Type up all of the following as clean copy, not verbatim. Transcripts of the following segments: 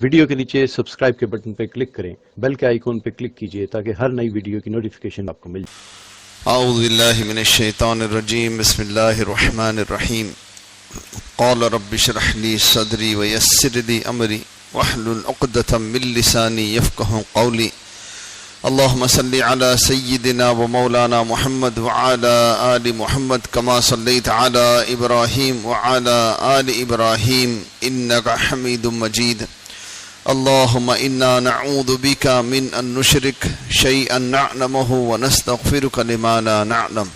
Video کے نیچے subscribe کے بٹن پہ کلک کریں، بیل کے آئیکن پہ کلک کیجئے تاکہ ہر نئی ویڈیو کی نوٹیفیکیشن آپ کو مل جائے۔ اعوذ باللہ من الشیطان الرجیم، بسم اللہ الرحمن الرحیم۔ قال رب اشرح لی صدری ویسر لی امری واحلل عقدۃ من لسانی یفقہوا قولی۔ اللہم صلی علی سیدنا و مولانا محمد وعلی آل محمد کما صلیت علی ابراہیم وعلی آل ابراہیم انک حمید مجید۔ اللہم انا نعوذ بک من ان نشرک شیئا نعلمہ ونستغفرک لما لا نعلم۔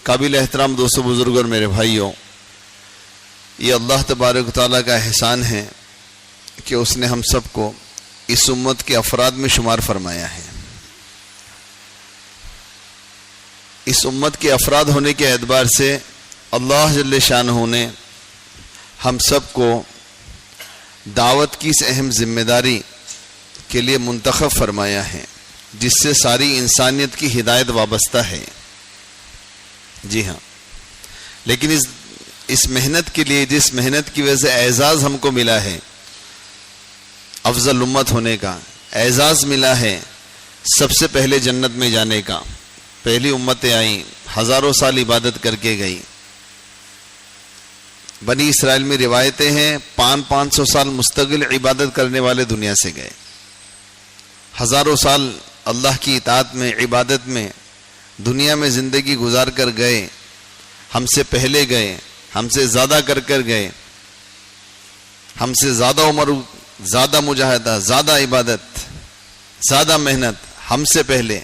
قابل احترام دوستو، بزرگ اور میرے بھائیوں، یہ اللہ تبارک و تعالیٰ کا احسان ہے کہ اس نے ہم سب کو اس امت کے افراد میں شمار فرمایا ہے۔ اس امت کے افراد ہونے کے اعتبار سے اللہ جل شانہ نے ہم سب کو دعوت کی اس اہم ذمہ داری کے لیے منتخب فرمایا ہے، جس سے ساری انسانیت کی ہدایت وابستہ ہے۔ جی ہاں، لیکن اس محنت کے لیے، جس محنت کی وجہ سے اعزاز ہم کو ملا ہے، افضل امت ہونے کا اعزاز ملا ہے، سب سے پہلے جنت میں جانے کا۔ پہلی امتیں آئیں، ہزاروں سال عبادت کر کے گئی۔ بنی اسرائیل میں روایتیں ہیں 500 سال مستقل عبادت کرنے والے دنیا سے گئے، ہزاروں سال اللہ کی اطاعت میں، عبادت میں دنیا میں زندگی گزار کر گئے۔ ہم سے پہلے گئے، ہم سے زیادہ کر گئے، ہم سے زیادہ عمر، زیادہ مجاہدہ، زیادہ عبادت، زیادہ محنت ہم سے پہلے۔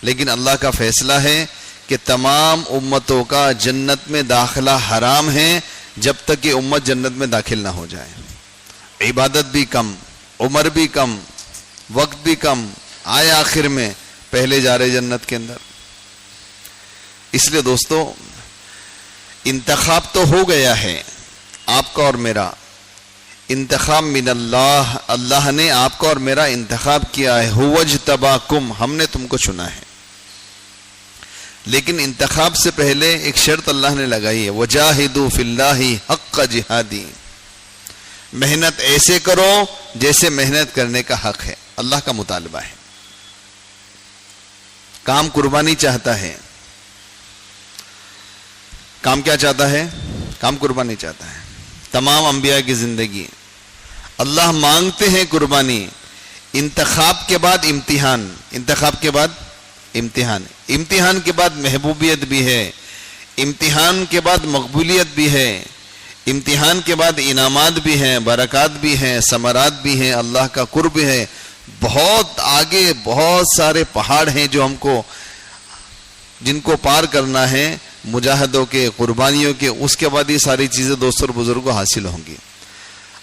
لیکن اللہ کا فیصلہ ہے کہ تمام امتوں کا جنت میں داخلہ حرام ہے جب تک یہ امت جنت میں داخل نہ ہو جائے۔ عبادت بھی کم، عمر بھی کم، وقت بھی کم، آئے آخر میں پہلے جا رہے جنت کے اندر۔ اس لیے دوستو، انتخاب تو ہو گیا ہے آپ کا اور میرا، انتخاب من اللہ، اللہ نے آپ کا اور میرا انتخاب کیا ہے۔ هو اجتباکم، ہم نے تم کو چنا ہے۔ لیکن انتخاب سے پہلے ایک شرط اللہ نے لگائی ہے، وجاہدوا فی اللہ حق جہادی، محنت ایسے کرو جیسے محنت کرنے کا حق ہے، اللہ کا مطالبہ ہے۔ کام قربانی چاہتا ہے، کام کیا چاہتا ہے؟ کام قربانی چاہتا ہے۔ تمام انبیاء کی زندگی اللہ مانگتے ہیں قربانی۔ انتخاب کے بعد امتحان، انتخاب کے بعد امتحان، امتحان کے بعد محبوبیت بھی ہے، امتحان کے بعد مقبولیت بھی ہے، امتحان کے بعد انعامات بھی ہیں، برکات بھی ہیں، ثمرات بھی ہیں، اللہ کا قرب ہے۔ بہت آگے بہت سارے پہاڑ ہیں جو ہم کو، جن کو پار کرنا ہے، مجاہدوں کے، قربانیوں کے، اس کے بعد یہ ساری چیزیں دوستوں اور بزرگوں حاصل ہوں گی۔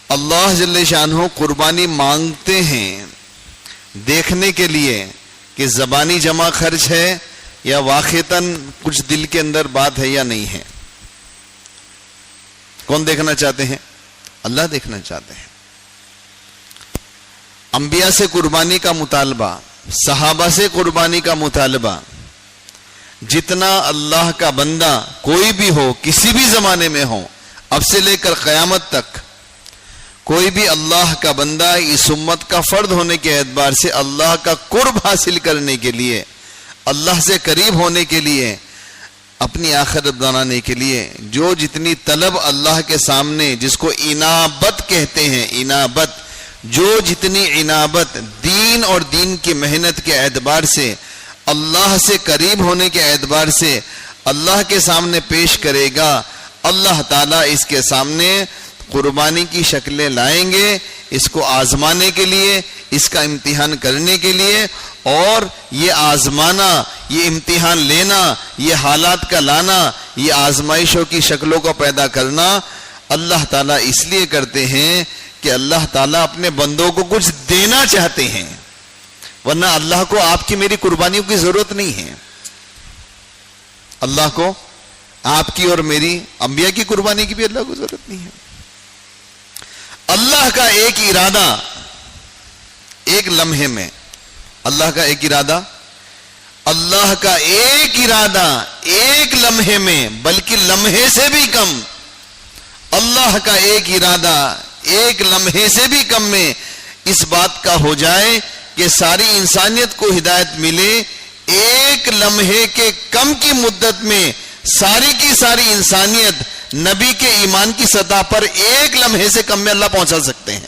اللہ جل شانہ قربانی مانگتے ہیں دیکھنے کے لیے کہ زبانی جمع خرچ ہے یا واقعتاً کچھ دل کے اندر بات ہے یا نہیں ہے۔ کون دیکھنا چاہتے ہیں؟ اللہ دیکھنا چاہتے ہیں۔ انبیاء سے قربانی کا مطالبہ، صحابہ سے قربانی کا مطالبہ، جتنا اللہ کا بندہ کوئی بھی ہو، کسی بھی زمانے میں ہو، اب سے لے کر قیامت تک، کوئی بھی اللہ کا بندہ اس امت کا فرد ہونے کے اعتبار سے اللہ کا قرب حاصل کرنے کے لیے، اللہ سے قریب ہونے کے لیے، اپنی آخرت بنانے کے لیے جو جتنی طلب اللہ کے سامنے، جس کو انابت کہتے ہیں، انابت، جو جتنی انابت دین اور دین کی محنت کے اعتبار سے، اللہ سے قریب ہونے کے اعتبار سے اللہ کے سامنے پیش کرے گا، اللہ تعالیٰ اس کے سامنے قربانی کی شکلیں لائیں گے، اس کو آزمانے کے لیے، اس کا امتحان کرنے کے لیے۔ اور یہ آزمانا، یہ امتحان لینا، یہ حالات کا لانا، یہ آزمائشوں کی شکلوں کو پیدا کرنا اللہ تعالیٰ اس لیے کرتے ہیں کہ اللہ تعالیٰ اپنے بندوں کو کچھ دینا چاہتے ہیں، ورنہ اللہ کو آپ کی میری قربانیوں کی ضرورت نہیں ہے۔ اللہ کو آپ کی اور میری، انبیاء کی قربانی کی بھی اللہ کو ضرورت نہیں ہے۔ اللہ کا ایک ارادہ، ایک لمحے میں، اللہ کا ایک ارادہ، اللہ کا ایک ارادہ ایک لمحے میں، بلکہ لمحے سے بھی کم، اللہ کا ایک ارادہ ایک لمحے سے بھی کم میں اس بات کا ہو جائے کہ ساری انسانیت کو ہدایت ملے، ایک لمحے کے کم کی مدت میں ساری کی ساری انسانیت نبی کے ایمان کی سطح پر ایک لمحے سے کم میں اللہ پہنچا سکتے ہیں۔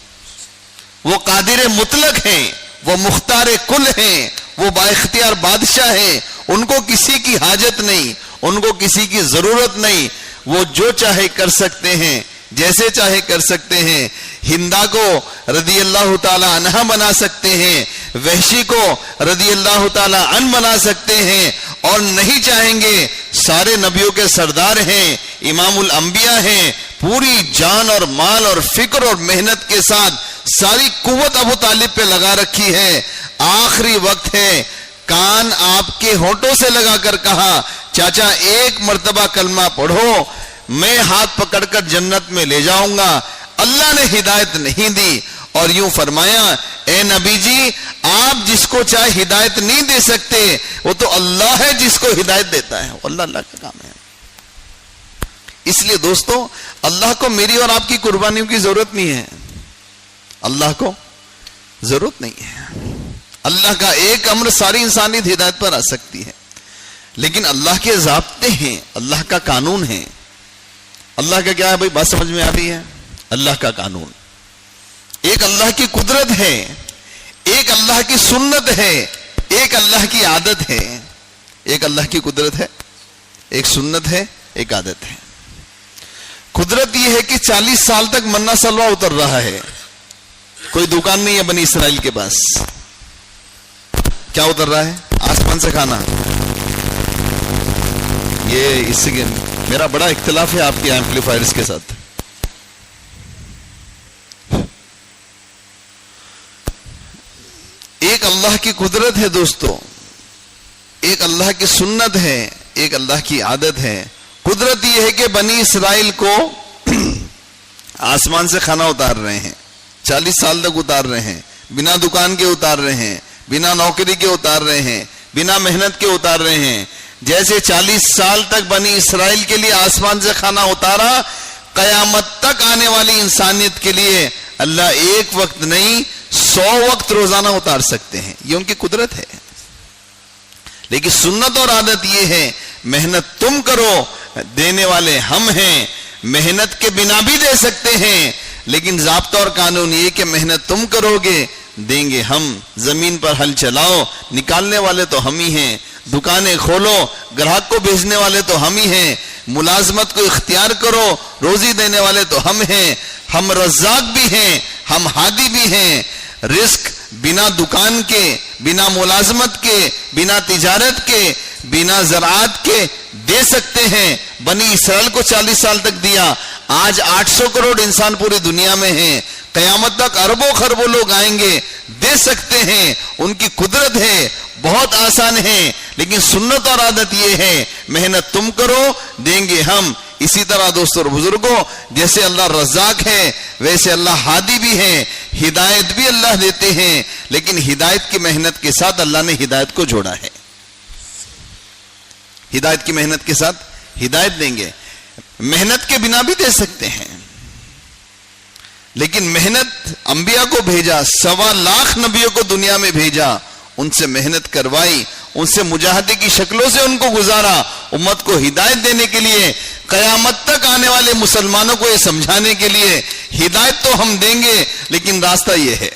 وہ قادر مطلق ہیں، وہ مختار کل ہیں، وہ بااختیار بادشاہ ہیں، ان کو کسی کی حاجت نہیں، ان کو کسی کی ضرورت نہیں، وہ جو چاہے کر سکتے ہیں، جیسے چاہے کر سکتے ہیں۔ ہندا کو رضی اللہ تعالی عنہ بنا سکتے ہیں، وحشی کو رضی اللہ تعالی عنہ بنا سکتے ہیں، اور نہیں چاہیں گے سارے نبیوں کے سردار ہیں، امام الانبیاء ہیں، پوری جان اور مال اور فکر اور محنت کے ساتھ ساری قوت ابو طالب پہ لگا رکھی ہے۔ آخری وقت ہے، کان آپ کے ہونٹوں سے لگا کر کہا چاچا ایک مرتبہ کلمہ پڑھو، میں ہاتھ پکڑ کر جنت میں لے جاؤں گا۔ اللہ نے ہدایت نہیں دی، اور یوں فرمایا اے نبی جی آپ جس کو چاہے ہدایت نہیں دے سکتے، وہ تو اللہ ہے جس کو ہدایت دیتا ہے، اللہ کا کام ہے۔ اس لیے دوستو اللہ کو میری اور آپ کی قربانیوں کی ضرورت نہیں ہے، اللہ کو ضرورت نہیں ہے۔ اللہ کا ایک امر ساری انسانیت ہدایت پر آ سکتی ہے، لیکن اللہ کے ضابطے ہیں، اللہ کا قانون ہے۔ اللہ کا کیا ہے بھائی، بات سمجھ میں آ رہی ہے؟ اللہ کا قانون ایک اللہ کی قدرت ہے، ایک اللہ کی سنت ہے، ایک اللہ کی عادت ہے۔ ایک اللہ کی قدرت ہے، ایک سنت ہے، ایک عادت ہے۔ قدرت یہ ہے کہ 40 سال تک منا سلوا اتر رہا ہے، کوئی دکان نہیں ہے بنی اسرائیل کے پاس۔ کیا اتر رہا ہے؟ آسمان سے کھانا۔ یہ اس سے میرا بڑا اختلاف ہے آپ کے ایمپلیفائرز کے ساتھ۔ ایک اللہ کی قدرت ہے دوستو، ایک اللہ کی سنت ہے، ایک اللہ کی عادت ہے۔ قدرت یہ ہے کہ بنی اسرائیل کو آسمان سے کھانا اتار رہے ہیں، 40 سال تک اتار رہے ہیں، بنا دکان کے اتار رہے ہیں، بنا نوکری کے اتار رہے ہیں، بنا محنت کے اتار رہے ہیں۔ جیسے 40 سال تک بنی اسرائیل کے لیے آسمان سے کھانا اتارا، قیامت تک آنے والی انسانیت کے لیے اللہ ایک وقت نہیں 100 وقت روزانہ اتار سکتے ہیں، یہ ان کی قدرت ہے۔ لیکن سنت اور عادت یہ ہے محنت تم کرو، دینے والے ہم ہیں۔ محنت کے بنا بھی دے سکتے ہیں، لیکن ضابطہ اور قانون یہ کہ محنت تم کرو گے، دیں گے ہم۔ زمین پر ہل چلاؤ، نکالنے والے تو ہم ہی ہیں۔ دکانیں کھولو، گراہک کو بھیجنے والے تو ہم ہی ہیں۔ ملازمت کو اختیار کرو، روزی دینے والے تو ہم ہیں۔ ہم رزاق بھی ہیں، ہم ہادی بھی ہیں۔ رزق بنا دکان کے، بنا ملازمت کے، بنا تجارت کے، بنا زراعت کے دے سکتے ہیں۔ بنی اسرائیل کو 40 سال تک دیا، آج 800 کروڑ انسان پوری دنیا میں ہیں، قیامت تک اربوں خربوں لوگ آئیں گے، دے سکتے ہیں۔ ان کی قدرت ہے، بہت آسان ہے، لیکن سنت اور عادت یہ ہے محنت تم کرو، دیں گے ہم۔ اسی طرح دوستوں اور بزرگوں، جیسے اللہ رزاق ہے ویسے اللہ ہادی بھی ہے، ہدایت بھی اللہ دیتے ہیں، لیکن ہدایت کی محنت کے ساتھ اللہ نے ہدایت کو جوڑا ہے۔ ہدایت کی محنت کے ساتھ ہدایت دیں گے، محنت کے بنا بھی دے سکتے ہیں، لیکن محنت انبیاء کو بھیجا، 1.25 لاکھ نبیوں کو دنیا میں بھیجا، ان سے محنت کروائی، ان سے مجاہدے کی شکلوں سے ان کو گزارا، امت کو ہدایت دینے کے لیے، قیامت تک آنے والے مسلمانوں کو یہ سمجھانے کے لیے ہدایت تو ہم دیں گے، لیکن راستہ یہ ہے۔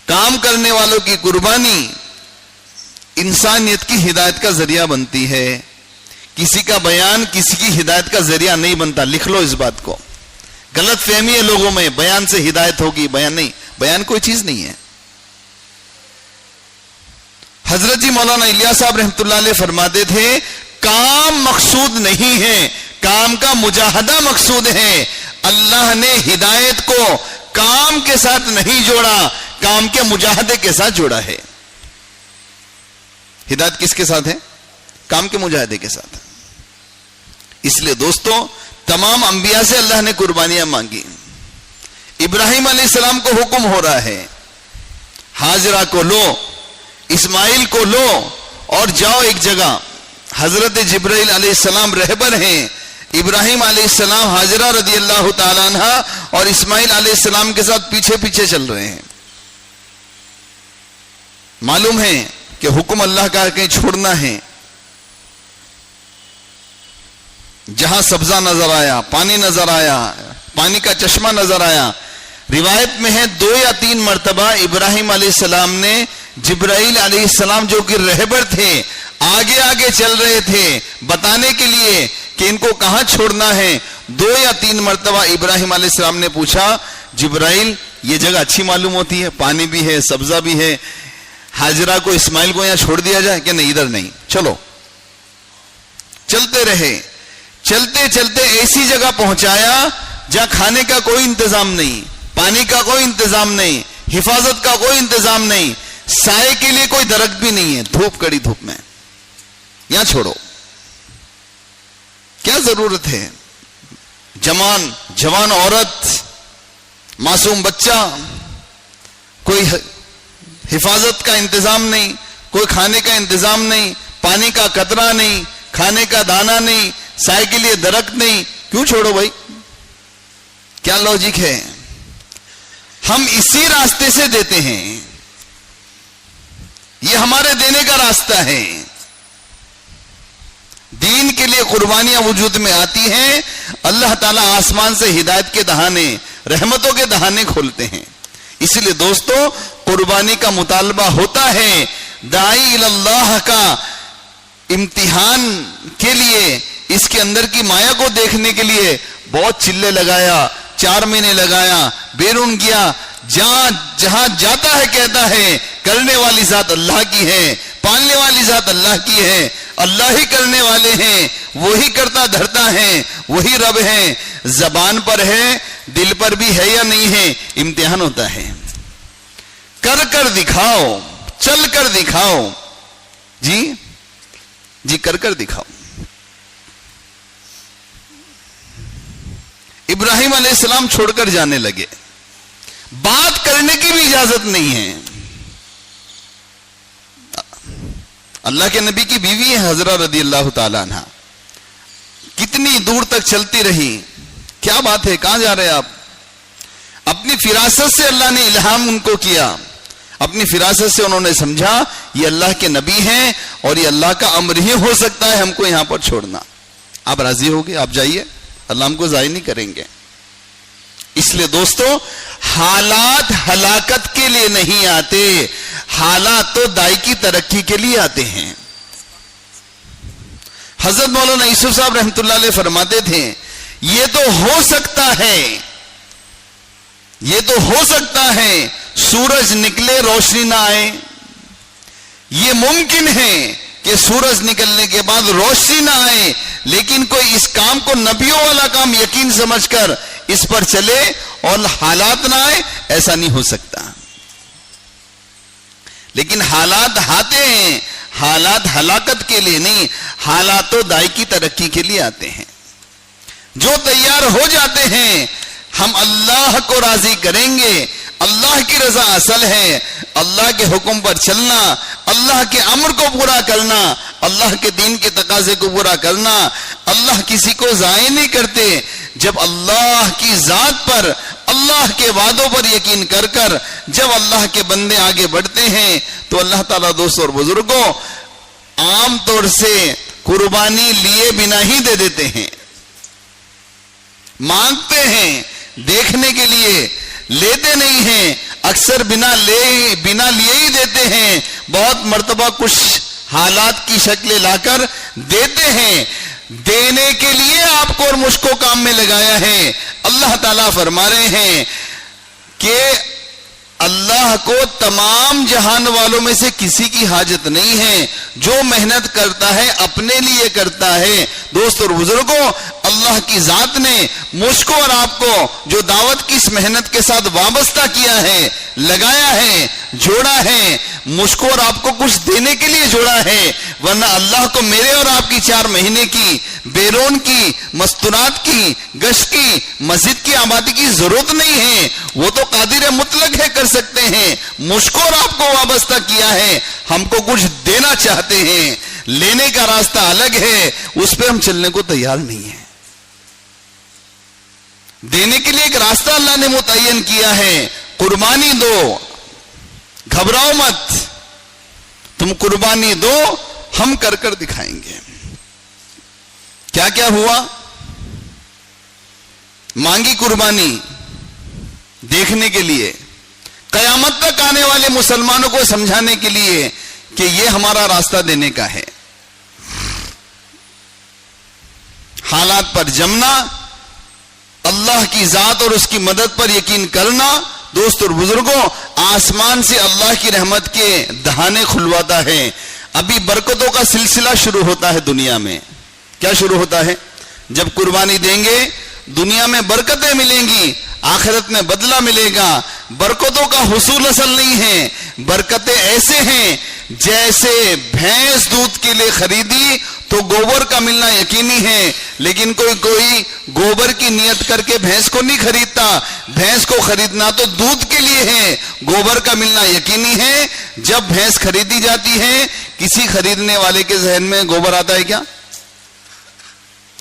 کام کرنے والوں کی قربانی انسانیت کی ہدایت کا ذریعہ بنتی ہے، کسی کا بیان کسی کی ہدایت کا ذریعہ نہیں بنتا۔ لکھ لو اس بات کو، غلط فہمی ہے لوگوں میں، بیان سے ہدایت ہوگی، بیان نہیں، بیان کوئی چیز نہیں ہے۔ حضرت جی مولانا الیاس صاحب رحمۃ اللہ علیہ فرماتے تھے کام مقصود نہیں ہے، کام کا مجاہدہ مقصود ہے۔ اللہ نے ہدایت کو کام کے ساتھ نہیں جوڑا، کام کے مجاہدے کے ساتھ جوڑا ہے۔ ہدایت کس کے ساتھ ہے؟ کام کے مجاہدے کے ساتھ۔ اس لیے دوستو تمام انبیاء سے اللہ نے قربانیاں مانگی۔ ابراہیم علیہ السلام کو حکم ہو رہا ہے حاجرہ کو لو، اسماعیل کو لو اور جاؤ ایک جگہ۔ حضرت جبرائیل علیہ السلام رہبر ہیں، ابراہیم علیہ السلام حاجرہ رضی اللہ تعالیٰ عنہ اور اسماعیل علیہ السلام کے ساتھ پیچھے پیچھے چل رہے ہیں. معلوم ہے کہ حکم اللہ کا کہیں چھوڑنا ہے. جہاں سبزہ نظر آیا، پانی نظر آیا، پانی کا چشمہ نظر آیا. روایت میں ہے 2 یا 3 مرتبہ ابراہیم علیہ السلام نے جبرائیل علیہ السلام جو کہ رہبر تھے، آگے آگے چل رہے تھے بتانے کے لیے کہ ان کو کہاں چھوڑنا ہے، 2 یا 3 مرتبہ ابراہیم علیہ السلام نے پوچھا، جبرائیل یہ جگہ اچھی معلوم ہوتی ہے، پانی بھی ہے، سبزہ بھی ہے، حاجرہ کو اسماعیل کو یہاں چھوڑ دیا جائے کہ نہیں، ادھر نہیں، چلو. چلتے رہے، چلتے چلتے ایسی جگہ پہنچایا جہاں کھانے کا کوئی انتظام نہیں، پانی کا کوئی انتظام نہیں، حفاظت کا کوئی انتظام نہیں، سائے کے لیے کوئی درخت بھی نہیں ہے، دھوپ کڑی دھوپ میں. یہاں چھوڑو، کیا ضرورت ہے؟ جوان عورت، معصوم بچہ، کوئی حفاظت کا انتظام نہیں، کوئی کھانے کا انتظام نہیں، پانی کا قطرہ نہیں، کھانے کا دانہ نہیں، سائے کے لیے درخت نہیں، کیوں چھوڑو بھائی؟ کیا لاجک ہے؟ ہم اسی راستے سے دیتے ہیں، یہ ہمارے دینے کا راستہ ہے. دین کے لیے قربانیاں وجود میں آتی ہیں، اللہ تعالیٰ آسمان سے ہدایت کے دہانے، رحمتوں کے دہانے کھولتے ہیں. اس لیے دوستو، قربانی کا مطالبہ ہوتا ہے. داعی اللہ کا امتحان کے لیے، اس کے اندر کی مایا کو دیکھنے کے لیے بہت چلے لگایا، 4 مہینے لگایا، بیرون گیا، جہاں جاتا ہے کہتا ہے کرنے والی ذات اللہ کی ہے، پالنے والی ذات اللہ کی ہے، اللہ ہی کرنے والے ہیں، وہی کرتا دھرتا ہے، وہی رب ہے. زبان پر ہے، دل پر بھی ہے یا نہیں ہے، امتحان ہوتا ہے. کر دکھاؤ، چل کر دکھاؤ، جی کر دکھاؤ. ابراہیم علیہ السلام چھوڑ کر جانے لگے، بات کرنے کی بھی اجازت نہیں ہے. اللہ کے نبی کی بیوی ہے حضرہ رضی اللہ تعالیٰ عنہ، کتنی دور تک چلتی رہی. کیا بات ہے، کہاں جا رہے آپ؟ اپنی فراست سے اللہ نے الہام ان کو کیا، اپنی فراست سے انہوں نے سمجھا یہ اللہ کے نبی ہیں اور یہ اللہ کا امر ہی ہو سکتا ہے ہم کو یہاں پر چھوڑنا. آپ راضی ہوگے، آپ جائیے، اللہ ہم کو ضائع نہیں کریں گے. اس لیے دوستو، حالات ہلاکت کے لیے نہیں آتے، حالات تو دائی کی ترقی کے لیے آتے ہیں. حضرت مولانا یوسف صاحب رحمۃ اللہ علیہ فرماتے تھے، یہ تو ہو سکتا ہے، یہ تو ہو سکتا ہے سورج نکلے روشنی نہ آئے، یہ ممکن ہے کہ سورج نکلنے کے بعد روشنی نہ آئے، لیکن کوئی اس کام کو نبیوں والا کام یقین سمجھ کر اس پر چلے اور حالات نہ آئے، ایسا نہیں ہو سکتا. لیکن حالات آتے ہیں، حالات ہلاکت کے لیے نہیں، حالات تو دائی کی ترقی کے لیے آتے ہیں. جو تیار ہو جاتے ہیں، ہم اللہ کو راضی کریں گے. اللہ کی رضا اصل ہے، اللہ کے حکم پر چلنا، اللہ کے امر کو پورا کرنا، اللہ کے دین کے تقاضے کو پورا کرنا. اللہ کسی کو ضائع نہیں کرتے. جب اللہ کی ذات پر، اللہ کے وعدوں پر یقین کر کر جب اللہ کے بندے آگے بڑھتے ہیں تو اللہ تعالیٰ دوستوں اور بزرگوں عام طور سے قربانی لیے بنا ہی دے دیتے ہیں. مانگتے ہیں دیکھنے کے لیے، لیتے نہیں ہیں. اکثر بنا لیے ہی دیتے ہیں. بہت مرتبہ کچھ حالات کی شکلیں لا کر دیتے ہیں. دینے کے لیے آپ کو اور مجھ کو کام میں لگایا ہے. اللہ تعالیٰ فرما رہے ہیں کہ اللہ کو تمام جہان والوں میں سے کسی کی حاجت نہیں ہے. جو محنت کرتا ہے اپنے لیے کرتا ہے. دوست اور بزرگوں، اللہ کی ذات نے مجھ کو اور آپ کو جو دعوت کی اس محنت کے ساتھ وابستہ کیا ہے، لگایا ہے، جوڑا ہے، مجھ کو اور آپ کو کچھ دینے کے لیے جوڑا ہے. ورنہ اللہ کو میرے اور آپ کی 4 مہینے کی بیرون کی، مستورات کی، گشت کی، مسجد کی آبادی کی ضرورت نہیں ہے. وہ تو قادر مطلق ہے، کر سکتے ہیں. مجھ کو اور آپ کو وابستہ کیا ہے، ہم کو کچھ دینا چاہتے ہیں. لینے کا راستہ الگ ہے، اس پہ ہم چلنے کو تیار نہیں ہیں. دینے کے لیے ایک راستہ اللہ نے متعین کیا ہے، قربانی دو، گھبراؤ مت، تم قربانی دو، ہم کر کر دکھائیں گے۔ کیا کیا ہوا؟ مانگی قربانی دیکھنے کے لیے، قیامت تک آنے والے مسلمانوں کو سمجھانے کے لیے کہ یہ ہمارا راستہ دینے کا ہے۔ حالات پر جمنا، اللہ کی ذات اور اس کی مدد پر یقین کرنا۔ دوست اور بزرگوں، آسمان سے اللہ کی رحمت کے دہانے کھلواتا ہے۔ ابھی برکتوں کا سلسلہ شروع ہوتا ہے دنیا میں۔ کیا شروع ہوتا ہے؟ جب قربانی دیں گے دنیا میں برکتیں ملیں گی، آخرت میں بدلہ ملے گا۔ برکتوں کا حصول اصل نہیں ہے، برکتیں ایسے ہیں جیسے بھینس دودھ کے لیے خریدی تو گوبر کا ملنا یقینی ہے، لیکن کوئی گوبر کی نیت کر کے بھینس کو نہیں خریدتا۔ بھینس کو خریدنا تو دودھ کے لیے ہے، گوبر کا ملنا یقینی ہے۔ جب بھینس خریدی جاتی ہے، کسی خریدنے والے کے ذہن میں گوبر آتا ہے کیا؟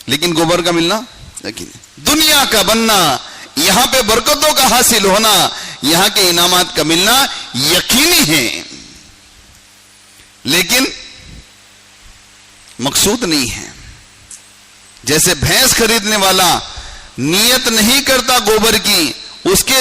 لیکن گوبر کا ملنا یقینی۔ دنیا کا بننا، یہاں پہ برکتوں کا حاصل ہونا، یہاں کے انعامات کا ملنا یقینی ہے، لیکن مقصود نہیں ہے۔ جیسے بھینس خریدنے والا نیت نہیں کرتا گوبر کی، اس کے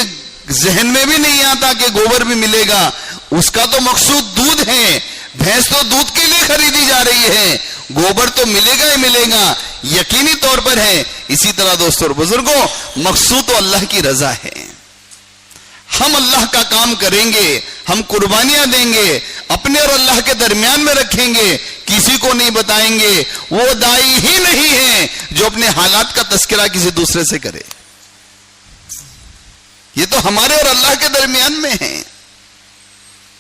ذہن میں بھی نہیں آتا کہ گوبر بھی ملے گا، اس کا تو مقصود دودھ ہے۔ بھینس تو دودھ کے لیے خریدی جا رہی ہے، گوبر تو ملے گا ہی ملے گا، یقینی طور پر ہے۔ اسی طرح دوستوں اور بزرگوں، مقصود تو اللہ کی رضا ہے۔ ہم اللہ کا کام کریں گے، ہم قربانیاں دیں گے، اپنے اور اللہ کے درمیان میں رکھیں گے، کسی کو نہیں بتائیں گے۔ وہ دائی ہی نہیں ہے جو اپنے حالات کا تذکرہ کسی دوسرے سے کرے۔ یہ تو ہمارے اور اللہ کے درمیان میں ہے،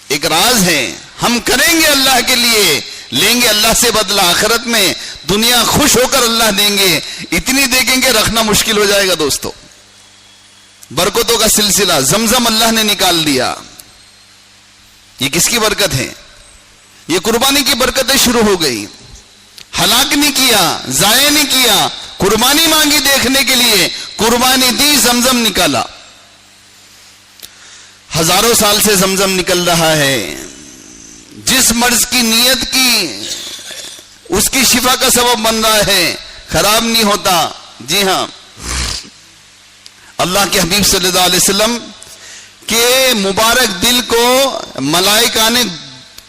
ایک راز ہے۔ ہم کریں گے اللہ کے لیے، لیں گے اللہ سے بدلہ آخرت میں، دنیا خوش ہو کر اللہ دیں گے۔ اتنی دیکھیں گے رکھنا مشکل ہو جائے گا دوستو۔ برکتوں کا سلسلہ زمزم اللہ نے نکال دیا، یہ کس کی برکت ہے؟ یہ قربانی کی برکتیں شروع ہو گئی۔ ہلاک نہیں کیا، ضائع نہیں کیا، قربانی مانگی دیکھنے کے لیے، قربانی دی، زمزم نکالا۔ ہزاروں سال سے زمزم نکل رہا ہے۔ جس مرض کی نیت کی اس کی شفا کا سبب بن رہا ہے، خراب نہیں ہوتا۔ جی ہاں، اللہ کے حبیب صلی اللہ علیہ وسلم کے مبارک دل کو ملائکہ نے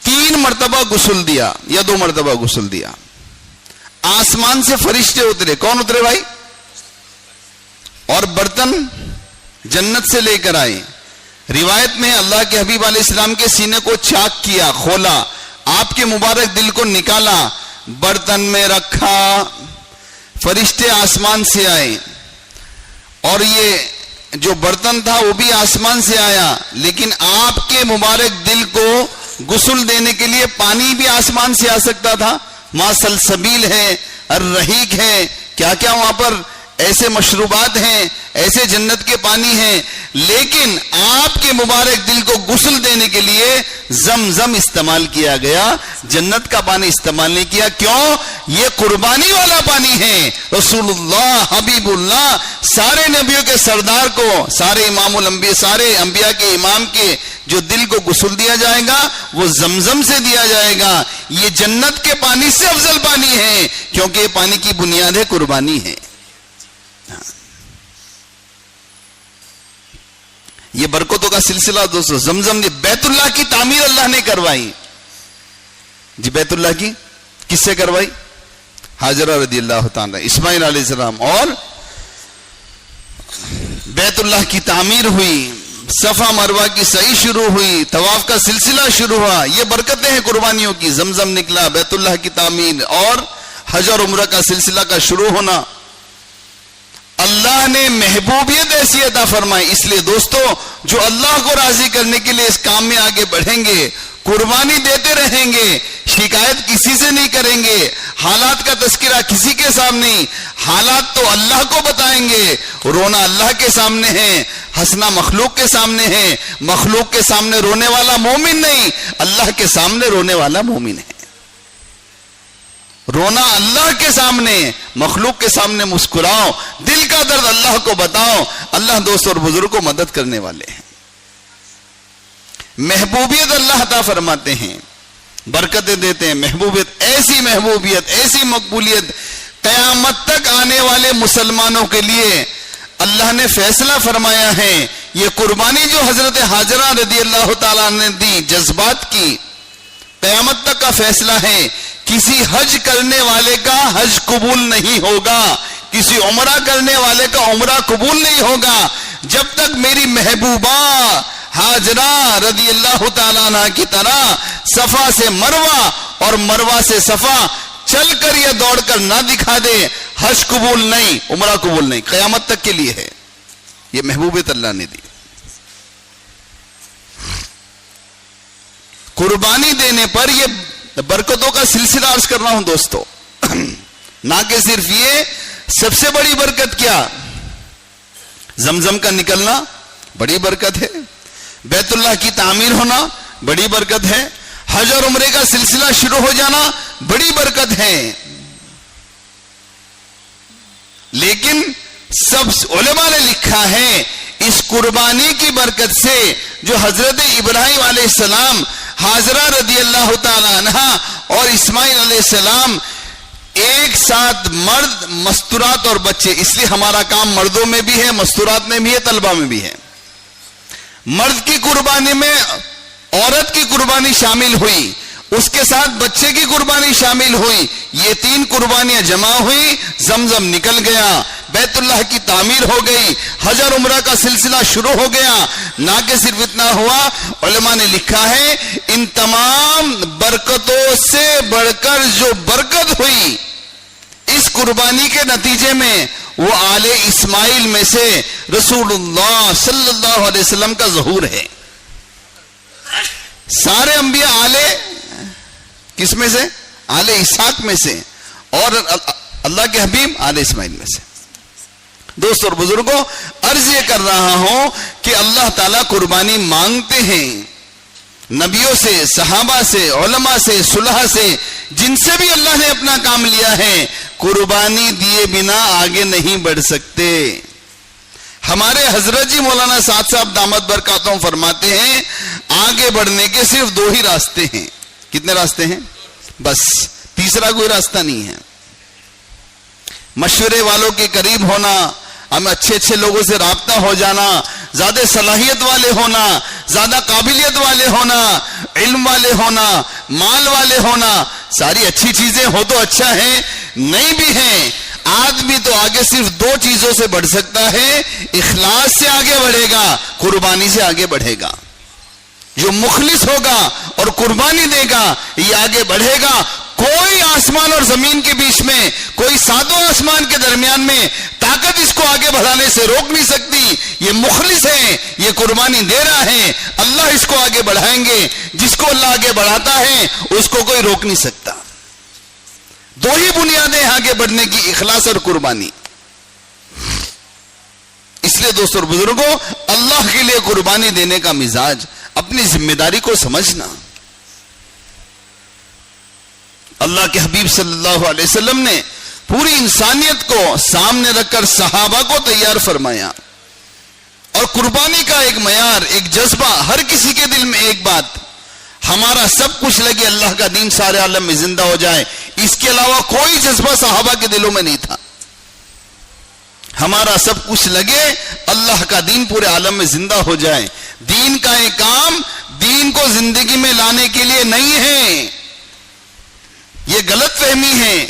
3 مرتبہ غسل دیا یا 2 مرتبہ غسل دیا۔ آسمان سے فرشتے اترے۔ کون اترے بھائی؟ اور برتن جنت سے لے کر آئے۔ روایت میں اللہ کے حبیب علیہ السلام کے سینے کو چاک کیا، کھولا، آپ کے مبارک دل کو نکالا، برتن میں رکھا، فرشتے آسمان سے آئے، اور یہ جو برتن تھا وہ بھی آسمان سے آیا، لیکن آپ کے مبارک دل کو غسل دینے کے لیے پانی بھی آسمان سے آ سکتا تھا۔ وہاں سلسبیل ہے، الرحیق ہے، کیا کیا وہاں پر ایسے مشروبات ہیں، ایسے جنت کے پانی ہیں، لیکن آپ کے مبارک دل کو غسل دینے کے لیے زمزم استعمال کیا گیا، جنت کا پانی استعمال نہیں کیا۔ کیوں؟ یہ قربانی والا پانی ہے۔ رسول اللہ، حبیب اللہ، سارے نبیوں کے سردار کو، سارے امام الانبیاء، سارے انبیاء کے امام کے جو دل کو غسل دیا جائے گا وہ زمزم سے دیا جائے گا۔ یہ جنت کے پانی سے افضل پانی ہے، کیونکہ یہ پانی کی بنیاد ہے، قربانی ہے۔ یہ برکتوں کا سلسلہ دوستو، زمزم نے بیت اللہ کی تعمیر اللہ نے کروائی۔ جی بیت اللہ کی کس سے کروائی؟ حاجرہ رضی اللہ تعالی، اسماعیل علیہ السلام، اور بیت اللہ کی تعمیر ہوئی، صفا مروہ کی سعی شروع ہوئی، طواف کا سلسلہ شروع ہوا۔ یہ برکتیں ہیں قربانیوں کی۔ زمزم نکلا، بیت اللہ کی تعمیر، اور حج اور عمرہ کا سلسلہ کا شروع ہونا۔ اللہ نے محبوبیت ایسی عطا فرمائی۔ اس لیے دوستو، جو اللہ کو راضی کرنے کے لیے اس کام میں آگے بڑھیں گے، قربانی دیتے رہیں گے، شکایت کسی سے نہیں کریں گے، حالات کا تذکرہ کسی کے سامنے، حالات تو اللہ کو بتائیں گے، رونا اللہ کے سامنے ہے، ہنسنا مخلوق کے سامنے ہے، مخلوق کے سامنے رونے والا مومن نہیں، اللہ کے سامنے رونے والا مومن ہے۔ رونا اللہ کے سامنے، مخلوق کے سامنے مسکراؤ، دل کا درد اللہ کو بتاؤ. اللہ دوست اور بزرگ کو مدد کرنے والے ہیں. محبوبیت اللہ عطا فرماتے ہیں، برکتیں دیتے ہیں. محبوبیت، ایسی مقبولیت قیامت تک آنے والے مسلمانوں کے لیے اللہ نے فیصلہ فرمایا ہے. یہ قربانی جو حضرت حاجرہ رضی اللہ تعالیٰ نے دی جذبات کی، قیامت تک کا فیصلہ ہے. کسی حج کرنے والے کا حج قبول نہیں ہوگا، کسی عمرہ کرنے والے کا عمرہ قبول نہیں ہوگا جب تک میری محبوبہ حاجرہ رضی اللہ تعالیٰ عنہ کی طرح صفا سے مروہ اور مروہ سے صفا چل کر یا دوڑ کر نہ دکھا دے. حج قبول نہیں، عمرہ قبول نہیں، قیامت تک کے لیے ہے. یہ محبوبیت اللہ نے دی. قربانی دینے پر یہ برکتوں کا سلسلہ عرض کر رہا ہوں دوستو. نہ کہ صرف یہ، سب سے بڑی برکت کیا؟ زمزم کا نکلنا بڑی برکت ہے. بیت اللہ کی تعمیر ہونا بڑی برکت ہے. حج اور عمرے کا سلسلہ شروع ہو جانا بڑی برکت ہے. لیکن سب علماء نے لکھا ہے اس قربانی کی برکت سے جو حضرت ابراہیم علیہ السلام، حاجرہ رضی اللہ تعالی عنہ اور اسماعیل علیہ السلام ایک ساتھ، مرد، مستورات اور بچے، اس لیے ہمارا کام مردوں میں بھی ہے، مستورات میں بھی ہے، طلبہ میں بھی ہے. مرد کی قربانی میں عورت کی قربانی شامل ہوئی، اس کے ساتھ بچے کی قربانی شامل ہوئی. یہ تین قربانیاں جمع ہوئی، زمزم نکل گیا، بیت اللہ کی تعمیر ہو گئی، حج اور عمرہ کا سلسلہ شروع ہو گیا. نہ کہ صرف اتنا ہوا، علماء نے لکھا ہے ان تمام برکتوں سے بڑھ کر جو برکت ہوئی اس قربانی کے نتیجے میں، وہ آل اسماعیل میں سے رسول اللہ صلی اللہ علیہ وسلم کا ظہور ہے. سارے انبیاء آل کس میں سے؟ آل اسحاق میں سے، اور اللہ کے حبیب آل اسماعیل میں سے. دوست اور بزرگوں، عرض یہ کر رہا ہوں کہ اللہ تعالیٰ قربانی مانگتے ہیں نبیوں سے، صحابہ سے، علماء سے، صلحاء سے، جن سے بھی اللہ نے اپنا کام لیا ہے. قربانی دیے بنا آگے نہیں بڑھ سکتے. ہمارے حضرت جی مولانا سعد صاحب دامت برکاتہم فرماتے ہیں آگے بڑھنے کے صرف دو ہی راستے ہیں. کتنے راستے ہیں؟ بس، تیسرا کوئی راستہ نہیں ہے. مشورے والوں کے قریب ہونا، ہمیں اچھے لوگوں سے رابطہ ہو جانا، زیادہ صلاحیت والے ہونا، زیادہ قابلیت والے ہونا، علم والے ہونا، مال والے ہونا، ساری اچھی چیزیں ہو تو اچھا ہے، نہیں بھی ہیں. آدمی تو آگے صرف دو چیزوں سے بڑھ سکتا ہے، اخلاص سے آگے بڑھے گا، قربانی سے آگے بڑھے گا. جو مخلص ہوگا اور قربانی دے گا یہ آگے بڑھے گا. کوئی آسمان اور زمین کے بیچ میں، کوئی ساتوں آسمان کے درمیان میں طاقت اس کو آگے بڑھانے سے روک نہیں سکتی. یہ مخلص ہے، یہ قربانی دے رہا ہے، اللہ اس کو آگے بڑھائیں گے. جس کو اللہ آگے بڑھاتا ہے اس کو کوئی روک نہیں سکتا. دو ہی بنیادیں آگے بڑھنے کی، اخلاص اور قربانی. اس لیے دوستوں اور بزرگوں، اللہ کے لیے قربانی دینے کا مزاج، اپنی ذمہ داری کو سمجھنا. اللہ کے حبیب صلی اللہ علیہ وسلم نے پوری انسانیت کو سامنے رکھ کر صحابہ کو تیار فرمایا. اور قربانی کا ایک معیار، ایک جذبہ، ہر کسی کے دل میں ایک بات، ہمارا سب کچھ لگے اللہ کا دین سارے عالم میں زندہ ہو جائے. اس کے علاوہ کوئی جذبہ صحابہ کے دلوں میں نہیں تھا. ہمارا سب کچھ لگے اللہ کا دین پورے عالم میں زندہ ہو جائے. دین کا ایک کام دین کو زندگی میں لانے کے لیے نہیں ہے. یہ غلط فہمی ہے.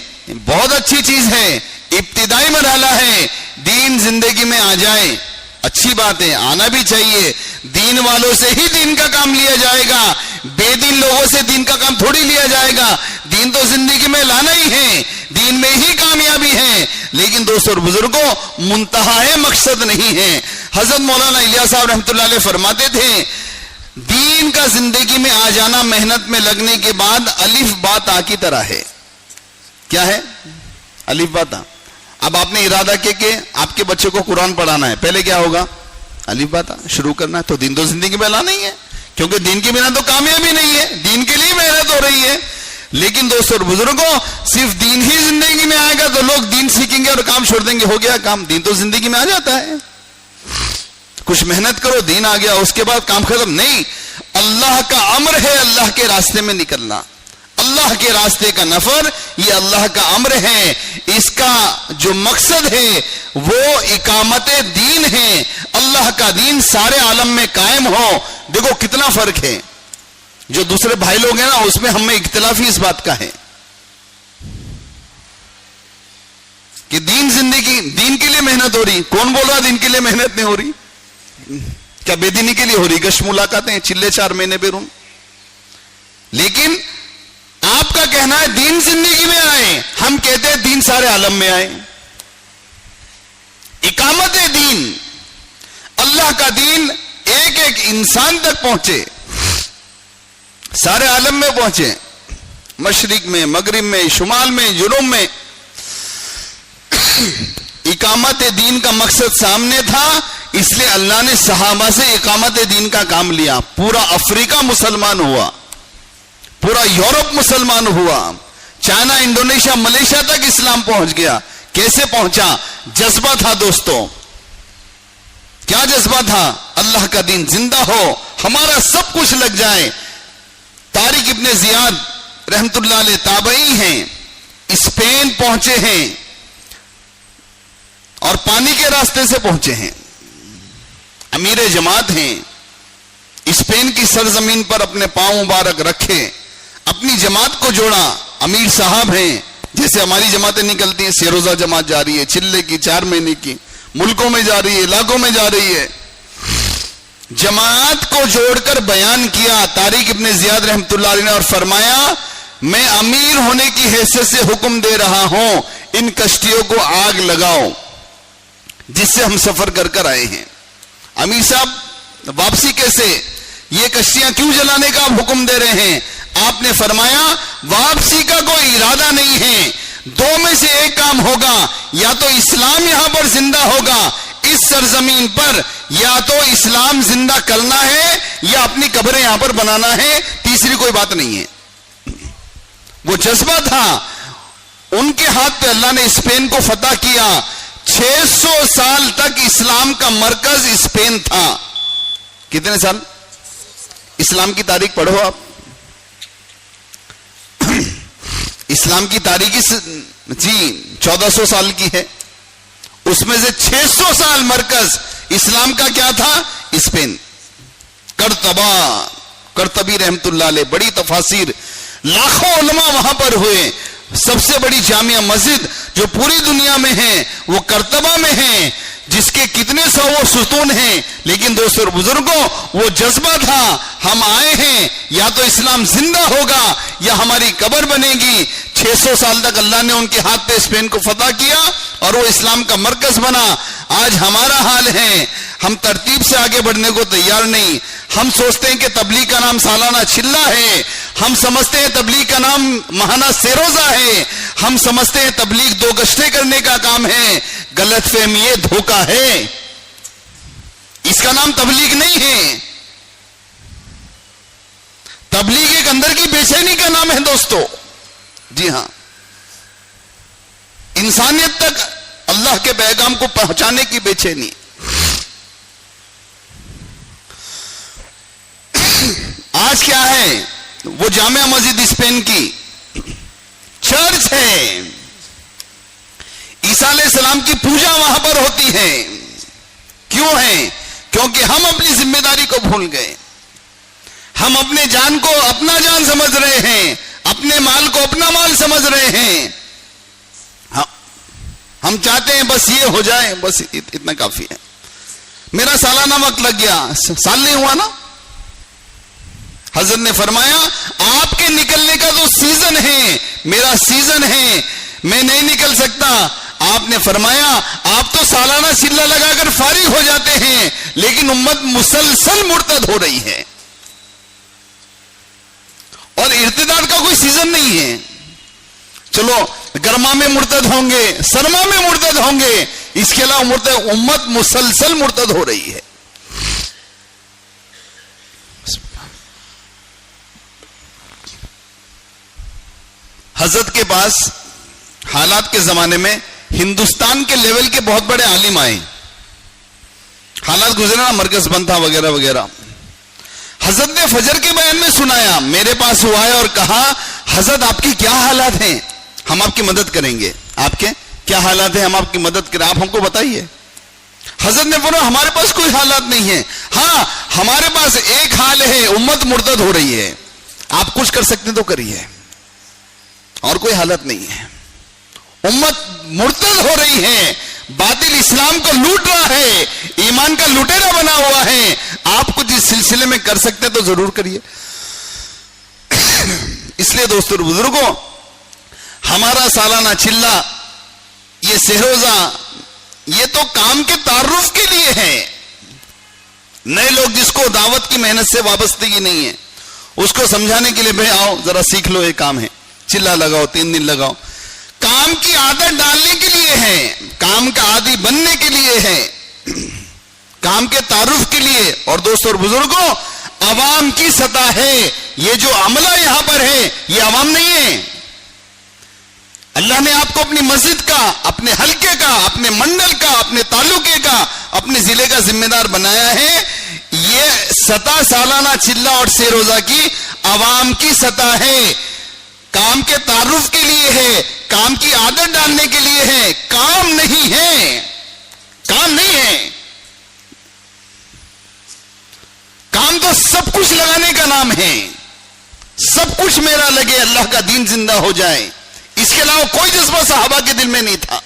بہت اچھی چیز ہے، ابتدائی مرحلہ ہے. دین زندگی میں آ جائے، اچھی بات ہے، آنا بھی چاہیے. دین والوں سے ہی دین کا کام لیا جائے گا، بے دین لوگوں سے دین کا کام تھوڑی لیا جائے گا. دین تو زندگی میں لانا ہی ہے، دین میں ہی کامیابی ہے. لیکن دوستوں اور بزرگوں، منتہا ہے، مقصد نہیں ہے. حضرت مولانا الیاس صاحب رحمۃ اللہ علیہ فرماتے تھے دین کا زندگی میں آ جانا محنت میں لگنے کے بعد الف با تا کی طرح ہے. کیا ہے؟ الف با تا. اب آپ نے ارادہ کیا کہ آپ کے بچے کو قرآن پڑھانا ہے، پہلے کیا ہوگا؟ الف با تا شروع کرنا ہے. تو دین تو زندگی میں لانا ہی ہے، کیونکہ دین کے بنا تو کامیابی نہیں ہے. دین کے لیے محنت ہو رہی ہے. لیکن دوستوں اور بزرگوں صرف دین ہی زندگی میں آئے گا تو لوگ دین سیکھیں گے اور کام چھوڑ دیں گے، ہو گیا کام. دین تو زندگی میں آ جاتا ہے، کچھ محنت کرو دین آ گیا، اس کے بعد کام ختم. نہیں، اللہ کا امر ہے اللہ کے راستے میں نکلنا، اللہ کے راستے کا نفر یہ اللہ کا امر ہے. اس کا جو مقصد ہے وہ اقامت دین ہے، اللہ کا دین سارے عالم میں قائم ہو. دیکھو کتنا فرق ہے، جو دوسرے بھائی لوگ ہیں نا اس میں ہم میں اختلافی اس بات کا ہے کہ دین زندگی، دین کے لیے محنت ہو رہی. کون بول رہا دین کے لیے محنت نہیں ہو رہی؟ کیا بے دینی کے لیے ہو رہی؟ گشت ملاقاتیں، چلے 4 مہینے بیرون. لیکن آپ کا کہنا ہے دین زندگی میں آئے، ہم کہتے ہیں دین سارے عالم میں آئے. اقامت دین، اللہ کا دین ایک ایک انسان تک پہنچے، سارے عالم میں پہنچے، مشرق میں، مغرب میں، شمال میں، جنوب میں. اقامت دین کا مقصد سامنے تھا، اس لیے اللہ نے صحابہ سے اقامت دین کا کام لیا. پورا افریقہ مسلمان ہوا، پورا یورپ مسلمان ہوا، چائنا، انڈونیشیا، ملیشیا تک اسلام پہنچ گیا. کیسے پہنچا؟ جذبہ تھا دوستوں. کیا جذبہ تھا؟ اللہ کا دین زندہ ہو، ہمارا سب کچھ لگ جائے. طارق ابن زیاد رحمت اللہ علیہ تابعی ہیں، اسپین پہنچے ہیں اور پانی کے راستے سے پہنچے ہیں، امیر جماعت ہیں. اسپین کی سرزمین پر اپنے پاؤں مبارک رکھے، اپنی جماعت کو جوڑا. امیر صاحب ہیں، جیسے ہماری جماعتیں نکلتی ہیں، سیروزہ جماعت جا رہی ہے، چلے کی 4 مہینے کی، ملکوں میں جا رہی ہے، علاقوں میں جا رہی ہے. جماعت کو جوڑ کر بیان کیا طارق ابن زیاد رحمت اللہ علیہ نے اور فرمایا میں امیر ہونے کی حیثیت سے حکم دے رہا ہوں ان کشتیوں کو آگ لگاؤ جس سے ہم سفر کر کر آئے ہیں. امیر صاحب واپسی کیسے؟ یہ کشتیاں کیوں جلانے کا آپ حکم دے رہے ہیں؟ آپ نے فرمایا واپسی کا کوئی ارادہ نہیں ہے، 2 میں سے ایک کام ہوگا، یا تو اسلام یہاں پر زندہ ہوگا اس سرزمین پر، یا تو اسلام زندہ کرنا ہے یا اپنی قبریں یہاں پر بنانا ہے، تیسری کوئی بات نہیں ہے. وہ جذبہ تھا. ان کے ہاتھ پہ اللہ نے اسپین کو فتح کیا. 600 سال تک اسلام کا مرکز اسپین تھا. کتنے سال؟ اسلام کی تاریخ پڑھو آپ، اسلام کی تاریخ جی 1400 سال کی ہے، اس میں سے 600 سال مرکز اسلام کا کیا تھا؟ اسپین. قرطبی رحمت اللہ علیہ، بڑی تفاسیر، لاکھوں علماء وہاں پر ہوئے. سب سے بڑی جامع مسجد جو پوری دنیا میں ہے وہ قرطبہ میں ہے، جس کے کتنے سو وہ ستون ہیں. لیکن دوستوں اور بزرگوں وہ جذبہ تھا، ہم آئے ہیں یا تو اسلام زندہ ہوگا یا ہماری قبر بنے گی. 600 سال تک اللہ نے ان کے ہاتھ پہ اسپین کو فتح کیا اور وہ اسلام کا مرکز بنا. آج ہمارا حال ہے، ہم ترتیب سے آگے بڑھنے کو تیار نہیں. ہم سوچتے ہیں کہ تبلیغ کا نام سالانہ چلہ ہے، ہم سمجھتے ہیں تبلیغ کا نام ماہانہ سیروزہ ہے، ہم سمجھتے ہیں تبلیغ 2 گشتیں کرنے کا کام ہے. غلط فہمی ہے، دھوکہ ہے، اس کا نام تبلیغ نہیں ہے. تبلیغ ایک اندر کی بے چینی کا نام ہے دوستو. جی ہاں، انسانیت تک اللہ کے پیغام کو پہنچانے کی بے چینی. آج کیا ہے؟ وہ جامع مسجد اسپین کی چرچ ہے. عیسیٰ علیہ السلام کی پوجا وہاں پر ہوتی ہے. کیوں ہے؟ کیونکہ ہم اپنی ذمہ داری کو بھول گئے. ہم اپنے جان کو اپنا جان سمجھ رہے ہیں، اپنے مال کو اپنا مال سمجھ رہے ہیں. ہم چاہتے ہیں بس یہ ہو جائے، بس اتنا کافی ہے. میرا سالانہ وقت لگ گیا، سال نہیں ہوا نا. حضرت نے فرمایا آپ کے نکلنے کا تو سیزن ہے، میرا سیزن ہے، میں نہیں نکل سکتا. آپ نے فرمایا آپ تو سالانہ چلہ لگا کر فارغ ہو جاتے ہیں، لیکن امت مسلسل مرتد ہو رہی ہے اور ارتداد کا کوئی سیزن نہیں ہے. چلو گرما میں مرتد ہوں گے، سرما میں مرتد ہوں گے، اس کے علاوہ امت مسلسل مرتد ہو رہی ہے. حضرت کے پاس حالات کے زمانے میں ہندوستان کے لیول کے بہت بڑے عالم آئے, حالات گزرے نا, مرکز بند تھا وغیرہ وغیرہ. حضرت نے فجر کے بیان میں سنایا, میرے پاس ہوا ہے اور کہا حضرت آپ کی کیا حالات ہیں, ہم آپ کی مدد کریں گے. آپ کے کیا حالات ہیں, ہم آپ کی مدد کریں, آپ ہم کو بتائیے. حضرت نے فرمایا ہمارے پاس کوئی حالات نہیں ہے, ہاں ہمارے پاس ایک حال ہے, امت مرتد ہو رہی ہے, آپ کچھ کر سکتے تو کریے, اور کوئی حالت نہیں ہے. امت مرتد ہو رہی ہے, باطل اسلام کو لوٹ رہا ہے, ایمان کا لٹیرا بنا ہوا ہے, آپ کچھ اس سلسلے میں کر سکتے تو ضرور کریے. اس لیے دوستو اور بزرگوں, ہمارا سالانہ چلہ, یہ سہروزہ, یہ تو کام کے تعارف کے لیے ہے. نئے لوگ جس کو دعوت کی محنت سے وابستگی نہیں ہے, اس کو سمجھانے کے لیے بھائی آؤ ذرا سیکھ لو, یہ کام ہے, چلہ لگاؤ, 3 دن لگاؤ. کام کی عادت ڈالنے کے لیے ہے, کام کا عادی بننے کے لیے ہے, کام کے تعارف کے لیے. اور دوستو اور بزرگوں, عوام کی سطح ہے, یہ جو عملہ یہاں پر ہے یہ عوام نہیں ہے. اللہ نے آپ کو اپنی مسجد کا, اپنے حلقے کا, اپنے منڈل کا, اپنے تعلقے کا, اپنے ضلع کا ذمہ دار بنایا ہے. یہ سطح سالانہ چلہ اور سہ روزہ کی عوام کی سطح ہے, کام کے تعارف کے لیے ہے, کام کی عادت ڈالنے کے لیے ہے, کام نہیں ہے, کام نہیں ہے. کام تو سب کچھ لگانے کا نام ہے, سب کچھ میرا لگے, اللہ کا دین زندہ ہو جائے. اس کے علاوہ کوئی جذبہ صحابہ کے دل میں نہیں تھا.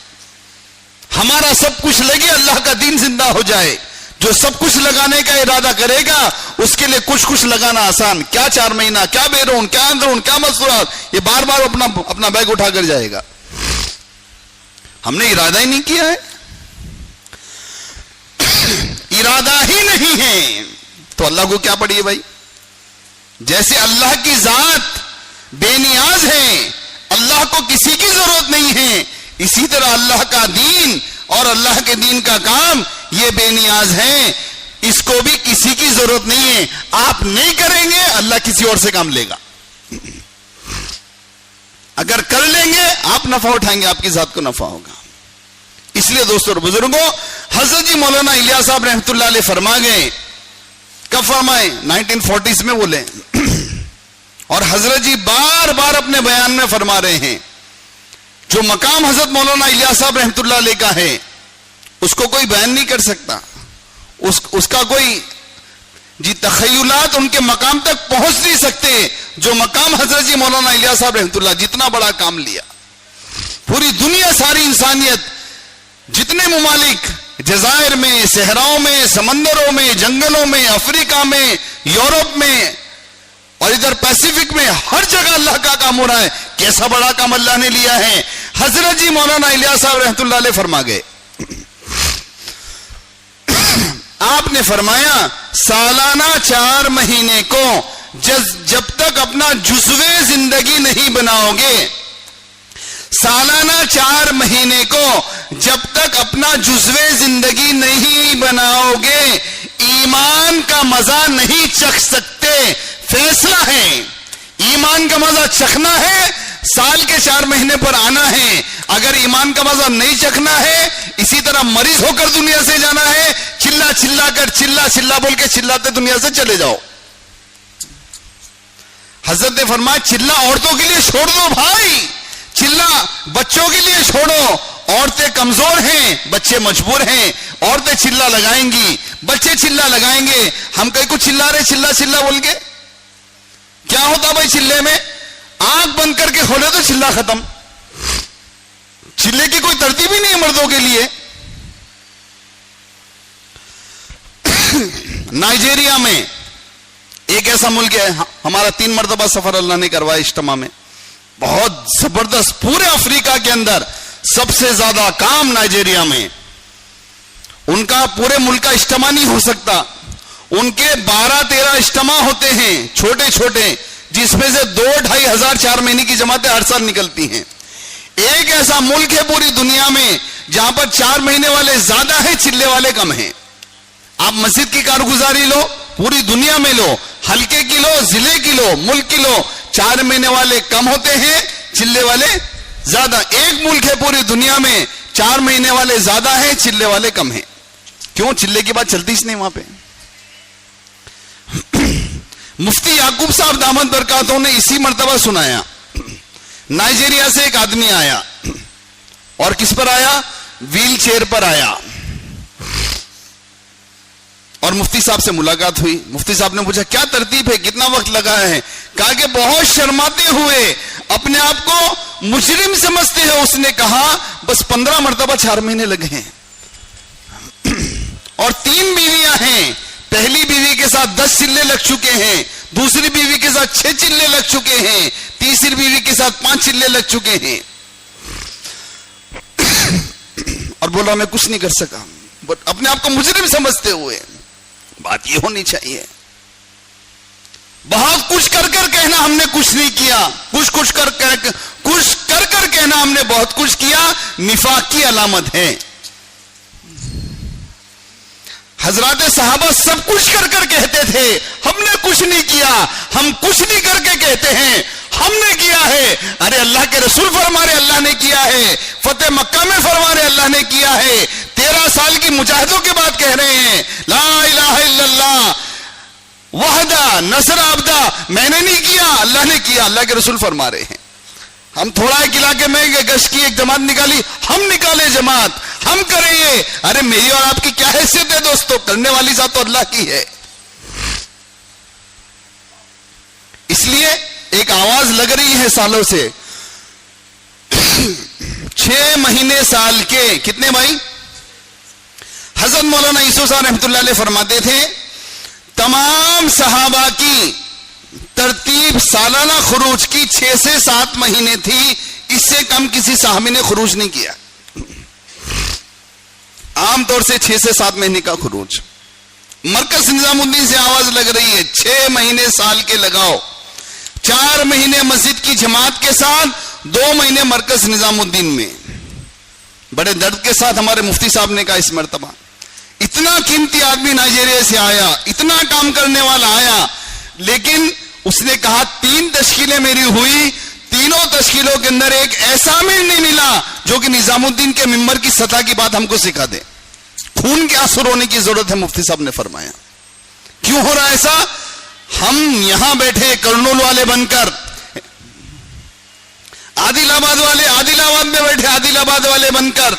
ہمارا سب کچھ لگے, اللہ کا دین زندہ ہو جائے. جو سب کچھ لگانے کا ارادہ کرے گا اس کے لیے کچھ لگانا آسان, کیا 4 مہینہ, کیا بیرون, کیا اندرون, کیا مصروفات, یہ بار بار اپنا بیگ اٹھا کر جائے گا. ہم نے ارادہ ہی نہیں کیا ہے, ارادہ ہی نہیں ہے تو اللہ کو کیا پڑی ہے بھائی. جیسے اللہ کی ذات بے نیاز ہے, اللہ کو کسی کی ضرورت نہیں ہے, اسی طرح اللہ کا دین اور اللہ کے دین کا کام یہ بے نیاز ہے, اس کو بھی کسی کی ضرورت نہیں ہے. آپ نہیں کریں گے اللہ کسی اور سے کام لے گا, اگر کر لیں گے آپ نفع اٹھائیں گے, آپ کی ذات کو نفع ہوگا. اس لیے دوستو اور بزرگوں, حضرت جی مولانا الیاس صاحب رحمۃ اللہ علیہ فرما گئے, کب فرمائے, 1940s میں بولے, اور حضرت جی بار بار اپنے بیان میں فرما رہے ہیں, جو مقام حضرت مولانا الیاس صاحب رحمۃ اللہ علیہ کا ہے اس کو کوئی بیان نہیں کر سکتا, اس کا کوئی تخیلات ان کے مقام تک پہنچ نہیں سکتے. جو مقام حضرت جی مولانا الیاس صاحب رحمۃ اللہ, جتنا بڑا کام لیا, پوری دنیا, ساری انسانیت, جتنے ممالک, جزائر میں, صحراؤں میں, سمندروں میں, جنگلوں میں, افریقہ میں, یورپ میں اور ادھر پیسیفک میں, ہر جگہ اللہ کا کام ہو رہا ہے. کیسا بڑا کام اللہ نے لیا ہے. حضرت جی مولانا الیاس صاحب رحمۃ اللہ علیہ فرما گئے, آپ نے فرمایا سالانہ 4 مہینے کو جب تک اپنا جزوِ زندگی نہیں بناؤ گے, سالانہ 4 مہینے کو جب تک اپنا جزوِ زندگی نہیں بناؤ گے, ایمان کا مزہ نہیں چکھ سکتے. فیصلہ ہے, ایمان کا مزہ چکھنا ہے, سال کے 4 مہینے پر آنا ہے. اگر ایمان کا مزہ نہیں چکھنا ہے, اسی طرح مریض ہو کر دنیا سے جانا ہے, چلا بول کے چلاتے دنیا سے چلے جاؤ. حضرت نے فرمایا چلا عورتوں کے لیے چھوڑ دو بھائی, چلا بچوں کے لیے چھوڑو. عورتیں کمزور ہیں, بچے مجبور ہیں, عورتیں چلا لگائیں گی, بچے چلا لگائیں گے. ہم کہیں کو چلا رہے, چلا بول کے کیا ہوتا بھائی چلے میں؟ آنکھ بند کر کے کھولے تو چلا ختم. چلے کی کوئی ترتیب ہی نہیں مردوں کے لیے. نائجیریا میں ایک ایسا ملک ہے, ہمارا 3 مرتبہ سفر اللہ نے کروایا اجتماع میں, بہت زبردست. پورے افریقہ کے اندر سب سے زیادہ کام نائجیریا میں. ان کا پورے ملک کا اجتماع نہیں ہو سکتا, ان کے 12-13 اجتماع ہوتے ہیں چھوٹے چھوٹے, جس میں سے 2-2.5 ہزار 4 مہینے کی جماعتیں ہر سال نکلتی ہیں. ایک ایسا ملک ہے پوری دنیا میں جہاں پر 4 مہینے والے زیادہ ہیں, چلے والے کم ہیں. آپ مسجد کی کارگزاری لو, پوری دنیا میں لو, حلقے کی لو, ضلع کی لو, ملک کی لو, 4 مہینے والے کم ہوتے ہیں, چلے والے زیادہ. ایک ملک ہے پوری دنیا میں 4 مہینے والے زیادہ ہیں, چلے والے کم ہیں. کیوں؟ چلے کی بات چلتی اس نہیں وہاں پہ. مفتی یعقوب صاحب دامت برکاتہ نے اسی مرتبہ سنایا. نائجیریا سے ایک آدمی آیا, اور کس پر آیا؟ ویل چیئر پر آیا, اور مفتی صاحب سے ملاقات ہوئی. مفتی صاحب نے پوچھا کیا ترتیب ہے, کتنا وقت لگا ہے؟ کہا کہ بہت شرماتے ہوئے, اپنے آپ کو مجرم سمجھتے ہیں. اس نے کہا بس 15 مرتبہ 4 مہینے لگے ہیں, اور 3 بیویاں ہیں. پہلی بیوی کے ساتھ 10 چلے لگ چکے ہیں, دوسری بیوی کے ساتھ 6 چلے لگ چکے ہیں, تیسری بیوی کے ساتھ 5 چلے لگ چکے ہیں. اور بولا میں کچھ نہیں کر سکا, اپنے آپ کو مجرم سمجھتے ہوئے. بات یہ ہونی چاہیے, بہت کچھ کر کر کہنا ہم نے کچھ نہیں کیا, کچھ کر کر کہنا ہم نے بہت کچھ کیا, نفاق کی علامت ہے. حضرات صحابہ سب کچھ کر کر کہتے تھے ہم نے کچھ نہیں کیا, ہم کچھ نہیں کر کے کہتے ہیں ہم نے کیا ہے. ارے اللہ کے رسول فرما رہے اللہ نے کیا ہے, فتح مکہ میں فرما رہے اللہ نے کیا ہے, 13 سال کی مجاہدوں کے بعد کہہ رہے ہیں لا الہ الا اللہ وحدہ نصر عبدہ, میں نے نہیں کیا اللہ نے کیا. اللہ کے رسول فرما رہے ہیں. ہم تھوڑا ایک علاقے میں گشت کی ایک جماعت نکالی, ہم نکالے جماعت, ہم کریں یہ. ارے میری اور آپ کی کیا حیثیت ہے دوستو, کرنے والی ذات تو اللہ کی ہے. اس لیے ایک آواز لگ رہی ہے سالوں سے, 6 مہینے سال کے کتنے بھائی؟ حضرت مولانا یوسف صاحب رحمۃ اللہ علیہ فرماتے تھے تمام صحابہ کی ترتیب سالانہ خروج کی 6 سے 7 مہینے تھی, اس سے کم کسی صحابی نے خروج نہیں کیا. عام طور سے 6 سے 7 مہینے کا خروج. مرکز نظام الدین سے آواز لگ رہی ہے 6 مہینے سال کے لگاؤ, 4 مہینے مسجد کی جماعت کے ساتھ, 2 مہینے مرکز نظام الدین میں. بڑے درد کے ساتھ ہمارے مفتی صاحب نے کہا اس مرتبہ اتنا قیمتی آدمی نائجیریا سے آیا, اتنا کام کرنے والا آیا, لیکن اس نے کہا 3 تشکیلیں میری ہوئی, تینوں تشکیلوں کے اندر ایک ایسا امیر نہیں ملا جو کہ نظام الدین کے ممبر کی سطح کی بات ہم کو سکھا دے. خون کے آنسو رونے کی ضرورت ہے, مفتی صاحب نے فرمایا. کیوں ہو رہا ایسا؟ ہم یہاں بیٹھے کرنول والے بن کر, عادل آباد والے عادل آباد میں بیٹھے عادل آباد والے بن کر,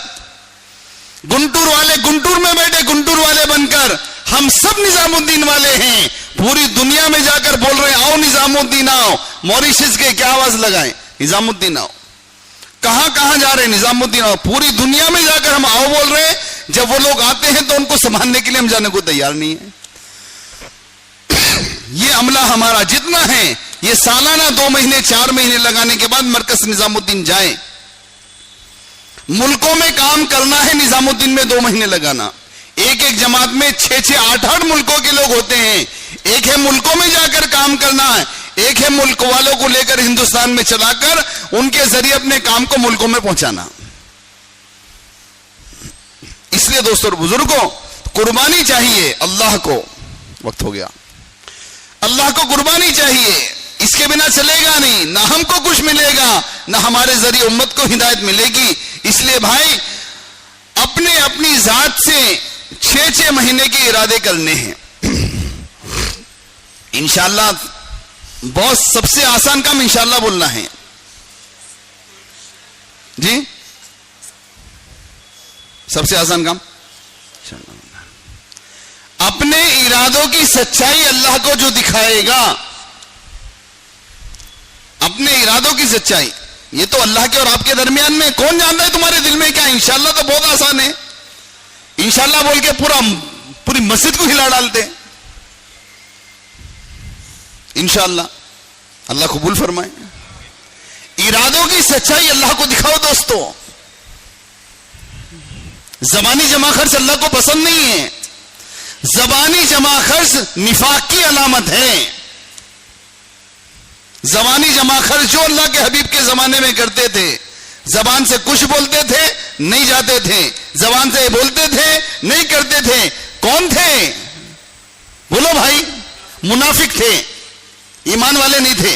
گنٹور والے گنٹور میں بیٹھے گنٹور والے بن کر, ہم سب نظام الدین والے ہیں. پوری دنیا میں جا کر بول رہے ہیں آؤ نظام الدین آؤ. موریشس کے کیا آواز لگائیں نظام الدین آؤ, کہاں کہاں جا رہے ہیں نظام الدین آؤ. پوری دنیا میں جا کر ہم آؤ بول رہے ہیں, جب وہ لوگ آتے ہیں تو ان کو سنبھالنے کے لیے ہم جانے کو تیار نہیں ہیں. یہ عملہ ہمارا جتنا ہے یہ سالانہ 2 مہینے 4 مہینے لگانے کے بعد مرکز نظام الدین جائیں. ملکوں میں کام کرنا ہے نظام الدین میں 2 مہینے لگانا. ایک جماعت میں 6 8 ملکوں کے لوگ ہوتے ہیں. ایک ہے ملکوں میں جا کر کام کرنا ہے, ایک ہے ملک والوں کو لے کر ہندوستان میں چلا کر ان کے ذریعے اپنے کام کو ملکوں میں پہنچانا. اس لیے دوستوں اور بزرگوں قربانی چاہیے اللہ کو. وقت ہو گیا. اللہ کو قربانی چاہیے, اس کے بنا چلے گا نہیں, نہ ہم کو کچھ ملے گا نہ ہمارے ذریعے امت کو ہدایت ملے گی. اس لیے بھائی اپنے اپنی ذات سے 6 مہینے کے ارادے کرنے ہیں انشاءاللہ. بہت سب سے آسان کام انشاءاللہ بولنا ہے جی, سب سے آسان کام اپنے ارادوں کی سچائی اللہ کو جو دکھائے گا, اپنے ارادوں کی سچائی, یہ تو اللہ کے اور آپ کے درمیان میں, کون جانتا ہے تمہارے دل میں کیا. انشاءاللہ تو بہت آسان ہے, انشاءاللہ بول کے پوری مسجد کو ہلا ڈالتے ہیں. انشاءاللہ اللہ قبول فرمائے. ارادوں کی سچائی اللہ کو دکھاؤ دوستو. زبانی جمع خرچ اللہ کو پسند نہیں ہے. زبانی جمع خرچ نفاق کی علامت ہے. زبانی جمع خرچ جو اللہ کے حبیب کے زمانے میں کرتے تھے, زبان سے کچھ بولتے تھے نہیں جاتے تھے, زبان سے بولتے تھے نہیں کرتے تھے. کون تھے بولو بھائی؟ منافق تھے, ایمان والے نہیں تھے.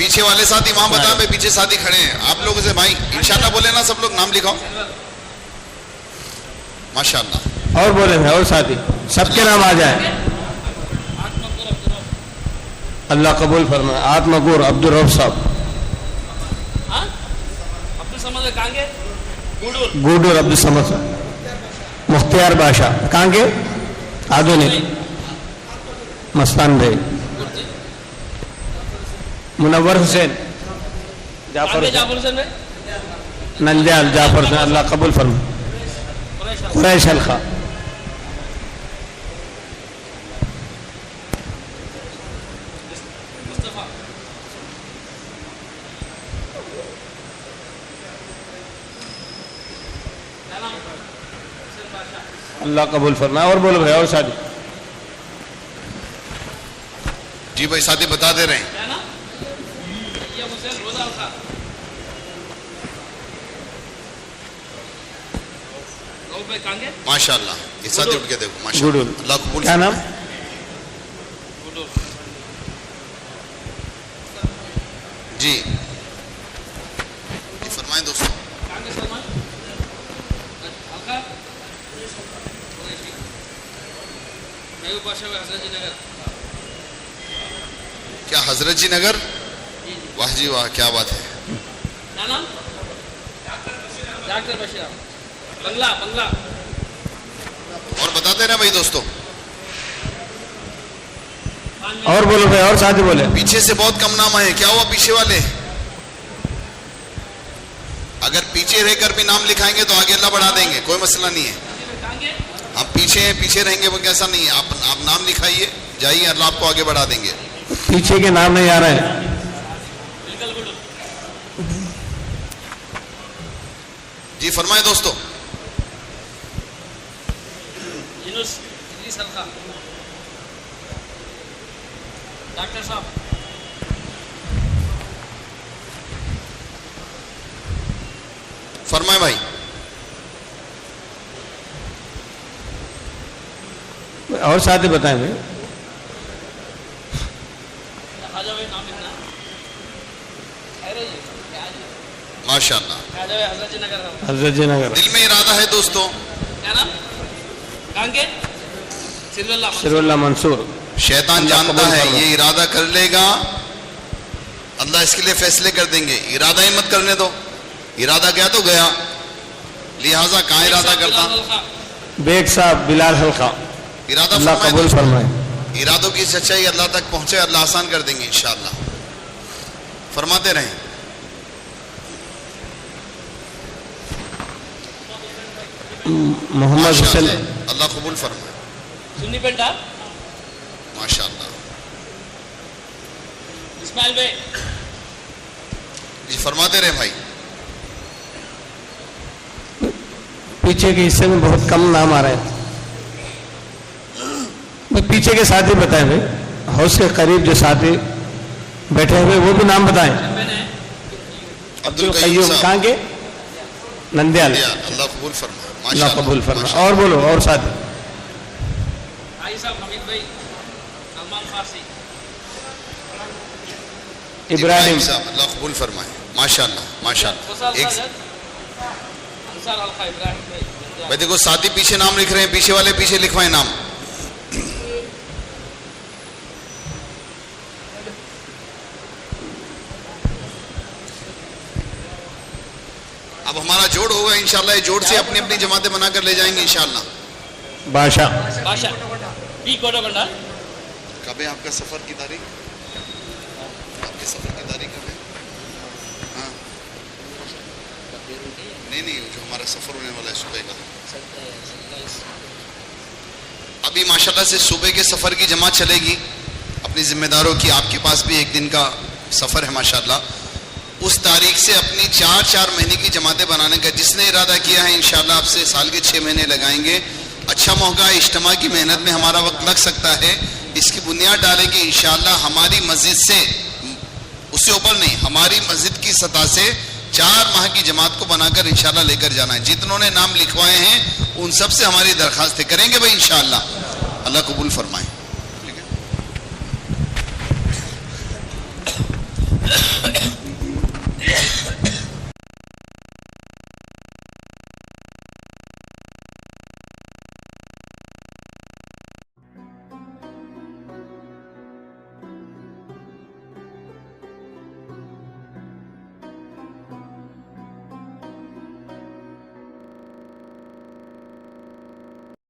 پیچھے والے ساتھی وہاں بتا بھائی، پیچھے ساتھی کھڑے ہیں آپ لوگوں سے بھائی انشاءاللہ بولے نا، سب لوگ نام لکھاؤ ماشاءاللہ. اور بولے بھائی اور ساتھی سب کے نام آ جائیں. اللہ قبول فرمائے. آتمگور عبدالرب صاحب. عبد الصمد کانگے گوڈور عبد الصمد صاحب. مختار بادشاہ کانگے آدھونک مستان بھائی. منور حسین جعفر جعفر حسین بھائی ننجال جعفر حسین. اللہ قبول فرمائے. قریش حلقہ. مصطفیٰ اللہ قبول فرمائے. اور بولو بھائی اور شادی. جی بھائی ساتھی بتا دے رہے ہیں. کیا نا یہ حسین روزہ تھا. راؤل بھائی کانگے ماشاءاللہ یہ ساتھی اٹھ کے دیکھو ماشاءاللہ. گوڈور. اللہ قبول کیا نام؟ گڈور جی جی فرمائیں دوستوں. کانگے سلمان ہلکا محبوب بادشاہ حضرت جی نگر. کیا حضرت جی نگر؟ واہ جی واہ کیا بات ہے. کیا نام؟ ڈاکٹر بشیر بنگلہ بنگلہ. اور بتاتے رہے بھائی دوستوں. اور بولو بھائی اور ساتھی بولے. پیچھے سے بہت کم نام آئے. کیا ہوا پیچھے والے؟ اگر پیچھے رہ کر بھی نام لکھائیں گے تو آگے اللہ بڑھا دیں گے، کوئی مسئلہ نہیں ہے. کانگے ہم پیچھے ہیں، پیچھے رہیں گے وہ کیسا نہیں ہے. آپ نام لکھائیے جائیے، اللہ آپ کو آگے بڑھا دیں گے. پیچھے کے نام نہیں آ رہے ہیں. بالکل گڈور. جی فرمائیں دوستوں. یونس ادریس ہلکا. ڈاکٹر صاحب فرمائیں بھائی. اور ساتھی بتائیں بھائی. خواجہ بھائی نام لکھنا. خیر ہے جی کیا جی ماشاءاللہ خواجہ بھائی حضرت جی نگر کا. حضرت جی نگر. دل میں ارادہ ہے دوستوں. کیا نام؟ کانگے سر اللہ شر اللہ منصور. شیطان اللہ جانتا قبول ہے فرمائے. یہ ارادہ کر لے گا، اللہ اس کے لیے فیصلے کر دیں گے. ارادہ ہی مت کرنے دو. ارادہ گیا تو گیا، لہٰذا کہاں ارادہ کرتا. بیگ صاحب بلال حلقہ. ارادہ اللہ فرمائیں قبول دوستوں. فرمائے. ارادوں کی سچائی اللہ تک پہنچے، اللہ آسان کر دیں گے انشاءاللہ. فرماتے رہیں. محمد حسین. ماشاءاللہ اللہ قبول فرمائے. سنی پنڈا ماشاءاللہ. اسماعیل بھائی جی فرماتے رہیں بھائی. پیچھے کے حصے میں بہت کم نام آ رہے ہیں. پیچھے کے ساتھی بتائیں بھائی. ہاؤس کے قریب جو ساتھی بیٹھے ہوئے وہ بھی نام بتائیں. عبد القیوم قیوم صاحب کہاں کے نندیال. اللہ قبول فرمائے. اللہ ماشاءاللہ قبول فرمائے. ماشاءاللہ. اور بولو اور ساتھی. آئی صاحب حمید بھائی سلمان فارسی. ابراہیم صاحب اللہ قبول فرمائے. ماشاءاللہ ماشاءاللہ. خوشحال ایک ساجد انصار حلقہ ابراہیم بھائی. بھائی دیکھو ساتھی پیچھے نام لکھ رہے ہیں، پیچھے والے پیچھے لکھوائیں نام. اب ہمارا جوڑ ہوگا انشاءاللہ. یہ جوڑ سے اپنی اپنی جماعتیں بنا کر لے جائیں گے انشاءاللہ. بادشاہ. بادشاہ پی کوٹا بنڈا. کب ہے آپ کا سفر کی تاریخ؟ آپ کے سفر کی تاریخ کب ہے؟ ہاں نہیں جو ہمارا سفر ہونے والا ہے صبح کا. ابھی ماشاءاللہ سے صبح کے سفر کی جماعت چلے گی اپنی ذمہ داروں کی. آپ کے پاس بھی ایک دن کا سفر ہے ماشاءاللہ. اس تاریخ سے اپنی 4 مہینے کی جماعتیں بنانے کا جس نے ارادہ کیا ہے انشاءاللہ آپ سے سال کے 6 مہینے لگائیں گے. اچھا موقع ہے. اجتماع کی محنت میں ہمارا وقت لگ سکتا ہے. اس کی بنیاد ڈالے کہ انشاءاللہ ہماری مسجد سے اس سے اوپر نہیں، ہماری مسجد کی سطح سے 4 ماہ کی جماعت کو بنا کر انشاءاللہ لے کر جانا ہے. جتنوں نے نام لکھوائے ہیں ان سب سے ہماری درخواست ہے. کریں گے بھائی انشاءاللہ. اللہ قبول فرمائے.